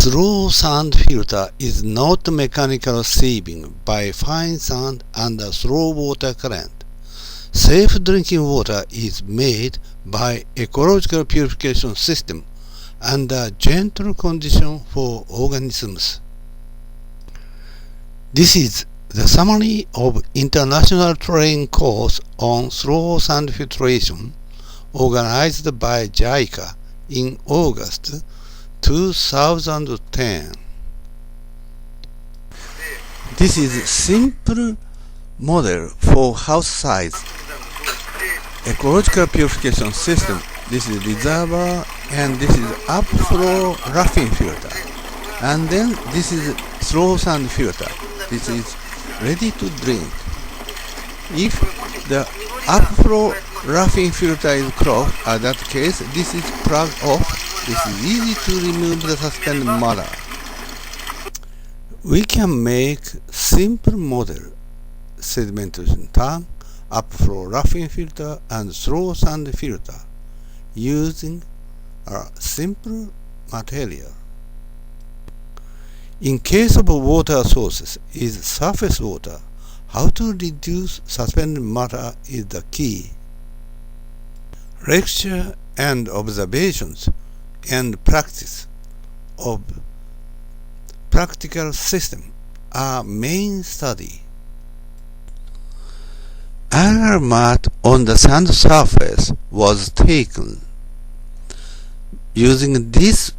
slow sand filter is not mechanical sieving by fine sand and a slow water current. Safe drinking water is made by ecological purification system under gentle condition for organisms. This is the summary of International Training Course on Slow Sand Filtration organized by JICA in August 2010. This is a simple model for house size ecological purification system. This is reservoir and this is upflow roughing filter, and then this is slow sand filter. This is ready to drink. If the upflow roughing filter is clogged, in that case this is plugged off. This is easy to remove the suspended matter. We can make simple model sedimentation tank, upflow roughing filter and slow sand filter using a simple material. In case of water sources is surface water, how to reduce suspended matter is the key. Lecture and observations and practice of practical system are main study. Aerial mat on the sand surface was taken. Using this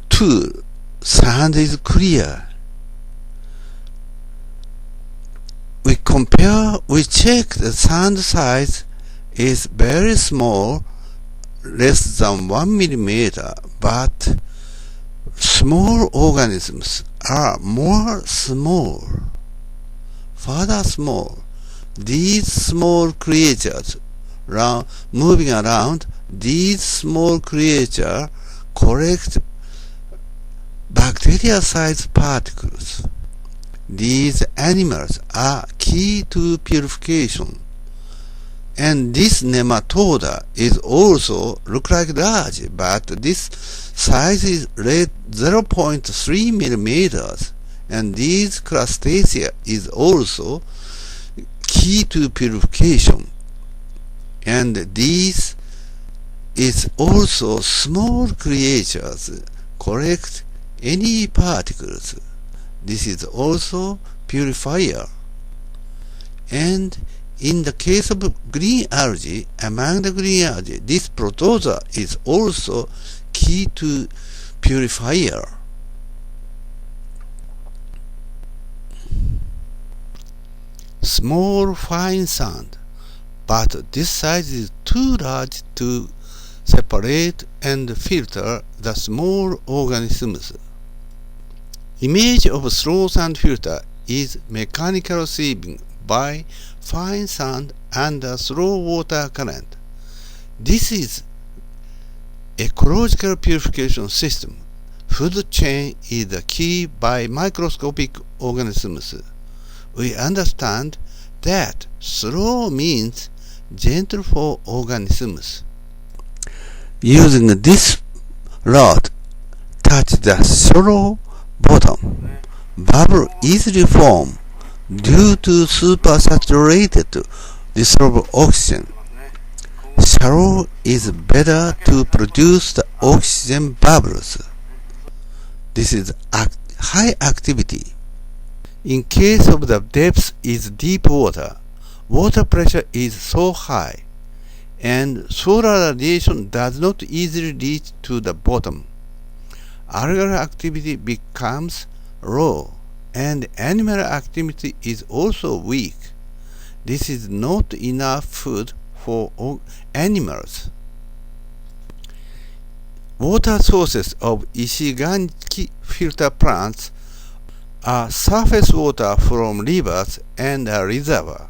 tool, sand is clear. We check the sand size is very small, less than 1 millimeter, but small organisms are more small, further small. These small creatures moving around, these small creatures collect bacteria-sized particles. These animals are key to purification. And this nematoda is also look like large, but this size is 0.3 millimeters, and these crustacea is also key to purification. And these is also small creatures collect any particles. This is also purifier. And in the case of green algae, among the green algae, this protozoa is also key to purifier. Small fine sand, but this size is too large to separate and filter the small organisms. Image of slow sand filter is mechanical sieving by fine sand and a slow water current. This is ecological purification system. Food chain is the key by microscopic organisms. We understand that slow means gentle for organisms. Using this rod, touch the shallow bottom. Bubble easily form due to supersaturated dissolved oxygen. Shallow is better to produce the oxygen bubbles. This is high activity. In case of the depth is deep water, water pressure is so high, and solar radiation does not easily reach to the bottom. Algal activity becomes low, and animal activity is also weak. This is not enough food for animals. Water sources of Ishigaki filter plants are surface water from rivers and a reservoir.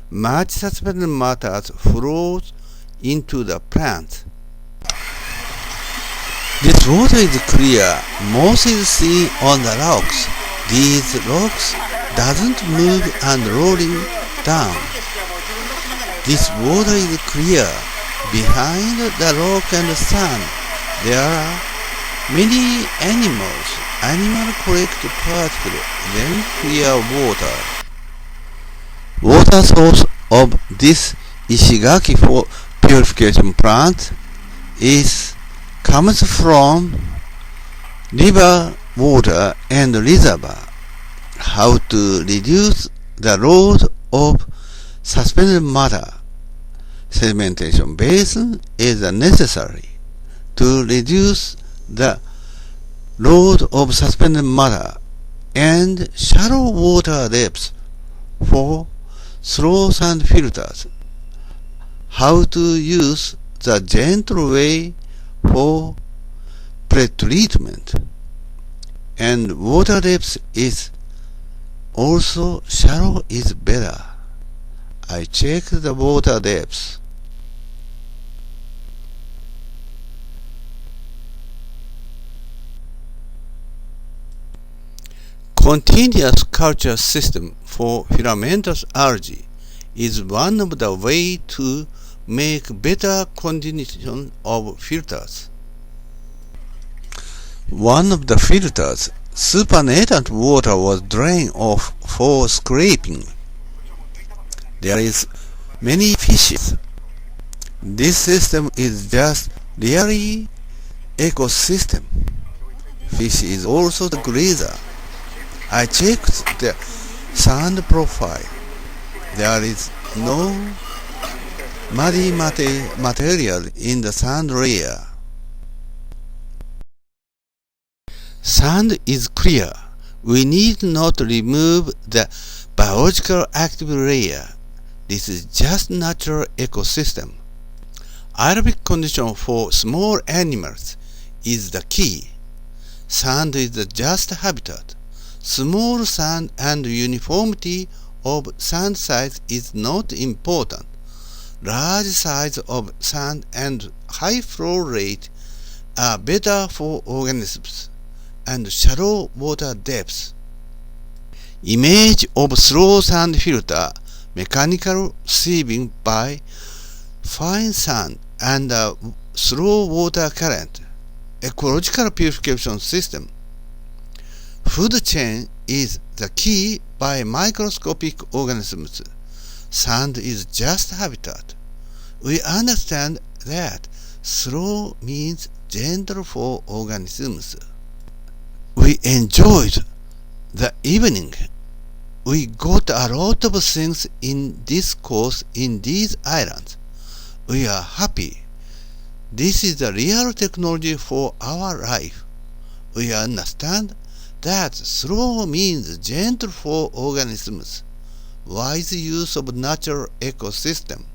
Much suspended matter flows into the plant. This water is clear. Moss is seen on the rocks. These rocks doesn't move and rolling down. This water is clear. Behind the rock and sand, there are Many animals collect particles, then clear water. Water source of this Ishigaki purification plant comes from river water and reservoir. How to reduce the load of suspended matter? Sedimentation basin is necessary to reduce the load of suspended matter, and shallow water depths for slow sand filters. How to use the gentle way for pre-treatment, and water depth is also shallow is better. I checked the water depth. Continuous culture system for filamentous algae is one of the ways to make better condition of filters. One of the filters, supernatant water was drained off for scraping. There is many fishes. This system is just really ecosystem. Fish is also the grazer. I checked the sand profile. There is no muddy material in the sand layer. Sand is clear. We need not remove the biological active layer. This is just natural ecosystem. Aerobic condition for small animals is the key. Sand is the just habitat. Small sand and uniformity of sand size is not important. Large size of sand and high flow rate are better for organisms, and shallow water depths. Image of slow sand filter, mechanical sieving by fine sand and a slow water current. Ecological purification system. Food chain is the key by microscopic organisms. Sand is just habitat. We understand that slow means gentle for organisms. We enjoyed the evening. We got a lot of things in this course in these islands. We are happy. This is the real technology for our life. We understand that slow means gentle for organisms. Wise use of natural ecosystem.